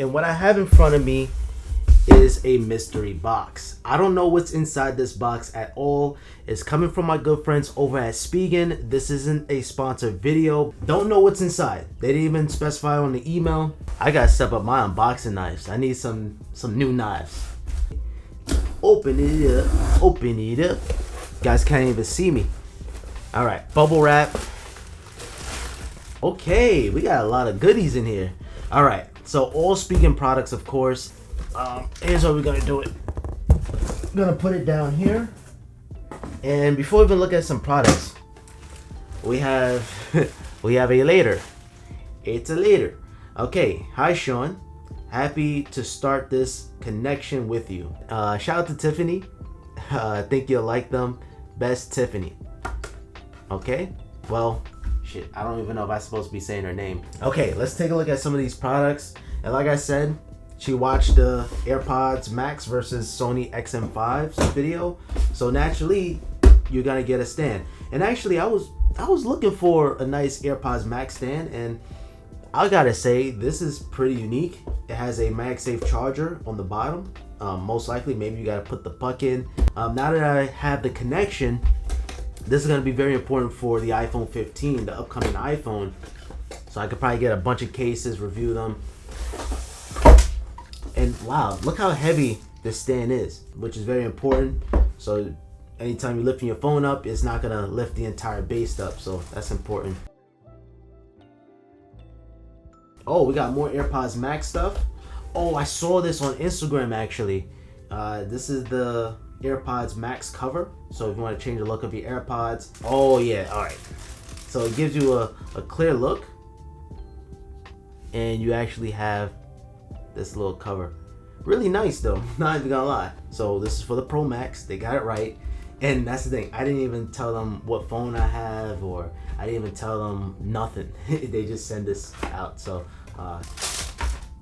And what I have in front of me is a mystery box. I don't know what's inside this box at all. It's coming from my good friends over at Spigen. This isn't a sponsored video. Don't know what's inside. They didn't even specify on the email. I gotta step up my unboxing knives. I need some new knives. Open it up. Open it up. You guys can't even see me. All right, bubble wrap. Okay, we got a lot of goodies in here. All right, so all Spigen products, of course. Here's how we're gonna do it. I'm gonna put it down here, and before we even look at some products, we have a later. It's a later. Okay, hi Sean. Happy to start this connection with you. Shout out to Tiffany. I think you'll like them. Best Tiffany. Okay, well, shit, I don't even know if I'm supposed to be saying her name. Okay, let's take a look at some of these products. And like I said, she watched the AirPods Max versus Sony XM5's video, so naturally you're gonna get a stand. And actually, I was looking for a nice AirPods Max stand, and I gotta say this is pretty unique. It has a MagSafe charger on the bottom. Most likely, maybe you gotta put the puck in. Now that I have the connection, this is gonna be very important for the iPhone 15, the upcoming iPhone. So I could probably get a bunch of cases, review them. And wow, look how heavy this stand is, which is very important. So anytime you're lifting your phone up, it's not gonna lift the entire base up, so that's important. Oh, we got more AirPods Max stuff. Oh, I saw this on Instagram actually. This is the AirPods Max cover. So if you want to change the look of your AirPods. Oh yeah, all right. So it gives you a clear look, and you actually have this little cover. Really nice though, not even gonna lie. So this is for the Pro Max. They got it right. And that's the thing, I didn't even tell them what phone I have, or I didn't even tell them nothing. They just send this out. So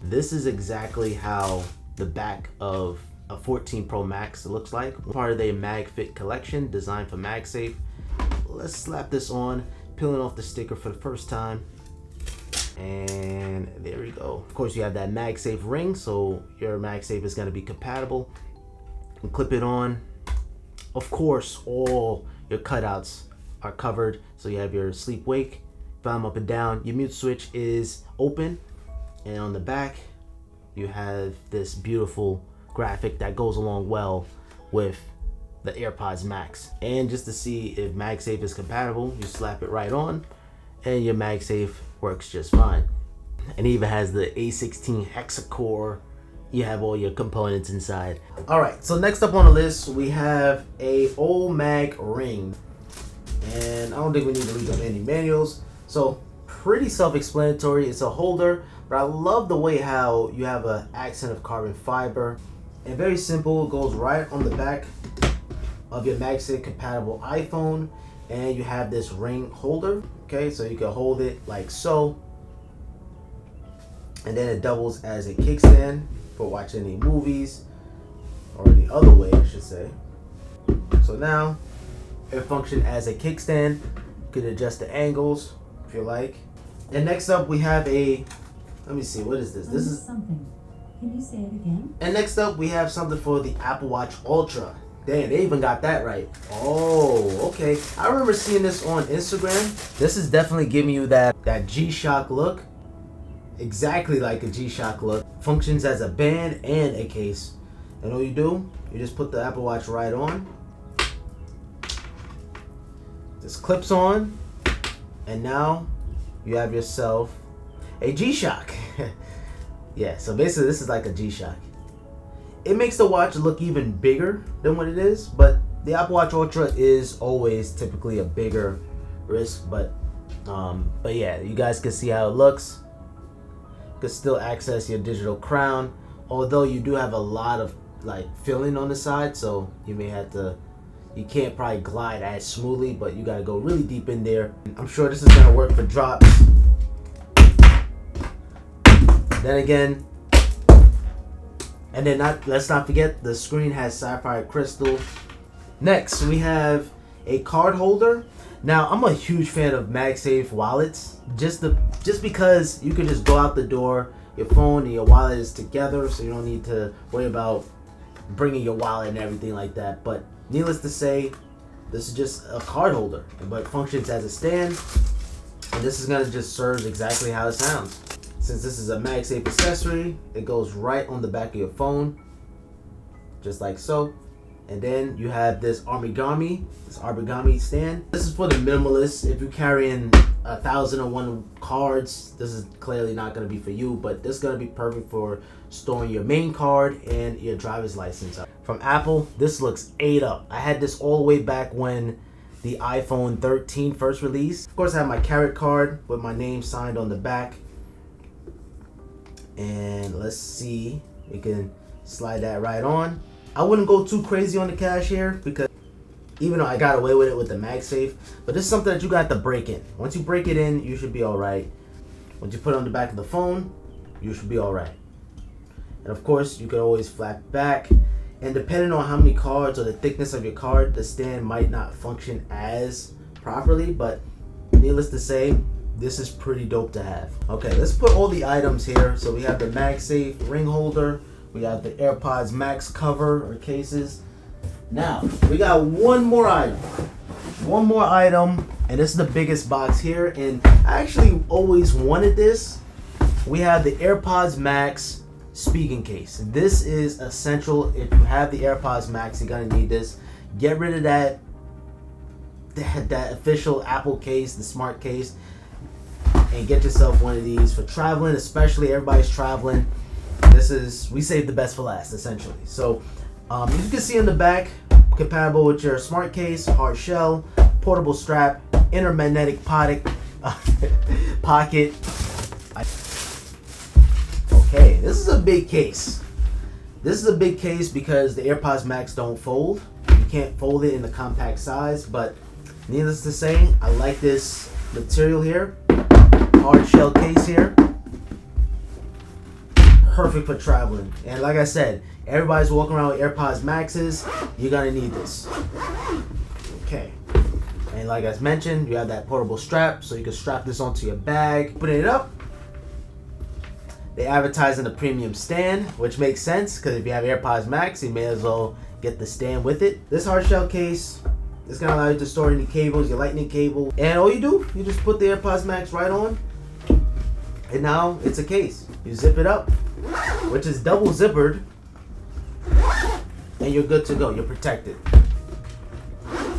this is exactly how the back of a 14 Pro Max looks like. Part of their MagFit collection designed for MagSafe. Let's slap this on, peeling off the sticker for the first time. And there we go. Of course, you have that MagSafe ring, so your MagSafe is going to be compatible. And clip it on. Of course, all your cutouts are covered, so you have your sleep wake, volume up and down. Your mute switch is open, and on the back you have this beautiful graphic that goes along well with the AirPods Max. And just to see if MagSafe is compatible, you slap it right on, and your MagSafe works just fine. And it even has the A16 hexa-core. You have all your components inside. All right, so next up on the list, we have a old mag ring. And I don't think we need to read up any manuals. So pretty self-explanatory. It's a holder, but I love the way how you have an accent of carbon fiber. And very simple, it goes right on the back of your MagSafe compatible iPhone. And you have this ring holder, okay? So you can hold it like so. And then it doubles as a kickstand for watching any movies, or the other way I should say. So now it functions as a kickstand. You can adjust the angles if you like. And next up we have a, let me see, what is this? This is something. Can you say it again? And next up we have something for the Apple Watch Ultra. Damn, they even got that right. Oh, okay. I remember seeing this on Instagram. This is definitely giving you that G-Shock look. Exactly like a G-Shock look. Functions as a band and a case. And all you do, you just put the Apple Watch right on. This clips on. And now you have yourself a G-Shock. Yeah, so basically this is like a G-Shock. It makes the watch look even bigger than what it is, but the Apple Watch Ultra is always typically a bigger wrist, but yeah, you guys can see how it looks. You can still access your digital crown, although you do have a lot of like filling on the side, so you may have to, you can't probably glide as smoothly, but you gotta go really deep in there. I'm sure this is gonna work for drops. Then again, and then let's not forget the screen has sapphire crystal. Next, we have a card holder. Now, I'm a huge fan of MagSafe wallets, just because you can just go out the door, your phone and your wallet is together, so you don't need to worry about bringing your wallet and everything like that. But needless to say, this is just a card holder, but functions as a stand, and this is gonna just serve exactly how it sounds. Since this is a MagSafe accessory, it goes right on the back of your phone, just like so. And then you have this origami stand. This is for the minimalist. If you're carrying 1,001 cards, this is clearly not going to be for you, but this is going to be perfect for storing your main card and your driver's license. From Apple, this looks ate up. I had this all the way back when the iPhone 13 first released. Of course, I have my Carrot card with my name signed on the back. And let's see, we can slide that right on. I wouldn't go too crazy on the cash here, because even though I got away with it with the MagSafe, but this is something that you got to break in. Once you break it in, you should be all right. Once you put it on the back of the phone, you should be all right. And of course, you can always flap back. And depending on how many cards or the thickness of your card, the stand might not function as properly, but needless to say, this is pretty dope to have. Okay, let's put all the items here. So we have the MagSafe ring holder. We have the AirPods Max cover or cases. Now, we got one more item. One more item, and this is the biggest box here. And I actually always wanted this. We have the AirPods Max Spigen case. This is essential. If you have the AirPods Max, you're gonna need this. Get rid of that official Apple case, the smart case, and get yourself one of these for traveling, especially everybody's traveling. We saved the best for last, essentially. So as you can see on the back, compatible with your smart case, hard shell, portable strap, inner magnetic pocket. Okay, this is a big case. This is a big case because the AirPods Max don't fold. You can't fold it in the compact size, but needless to say, I like this material here. Hard shell case here. Perfect for traveling. And like I said, everybody's walking around with AirPods Maxes. You're gonna need this. Okay. And like I mentioned, you have that portable strap, so you can strap this onto your bag. Putting it up, they advertise in the premium stand, which makes sense because if you have AirPods Max, you may as well get the stand with it. This hard shell case is gonna allow you to store any cables, your lightning cable, and all you do, you just put the AirPods Max right on, and now it's a case. You zip it up, which is double zippered, and you're good to go. You're protected.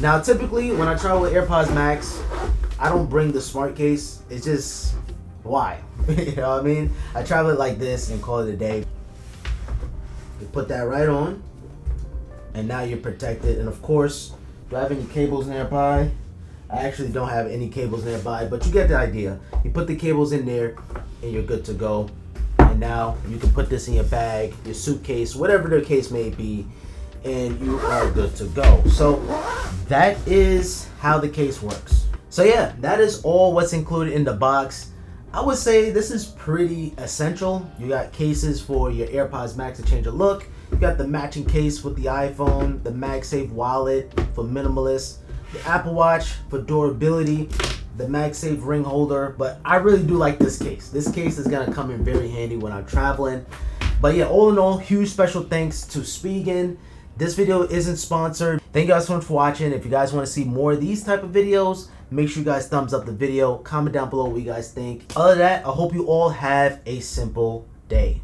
Now, typically, when I travel with AirPods Max, I don't bring the smart case. It's just, why? You know what I mean? I travel it like this and call it a day. You put that right on, and now you're protected. And of course, do I have any cables nearby? I actually don't have any cables nearby, but you get the idea. You put the cables in there, and you're good to go. And now you can put this in your bag, your suitcase, whatever the case may be, and you are good to go. So that is how the case works. So yeah, that is all what's included in the box. I would say this is pretty essential. You got cases for your AirPods Max to change a look. You got the matching case with the iPhone, the MagSafe wallet for minimalists, the Apple Watch for durability, the MagSafe ring holder. But I really do like this case. This case is gonna come in very handy when I'm traveling. But yeah, all in all, huge special thanks to Spigen. This video isn't sponsored. Thank you guys so much for watching. If you guys want to see more of these type of videos, make sure you guys thumbs up the video. Comment down below what you guys think. Other than that, I hope you all have a simple day.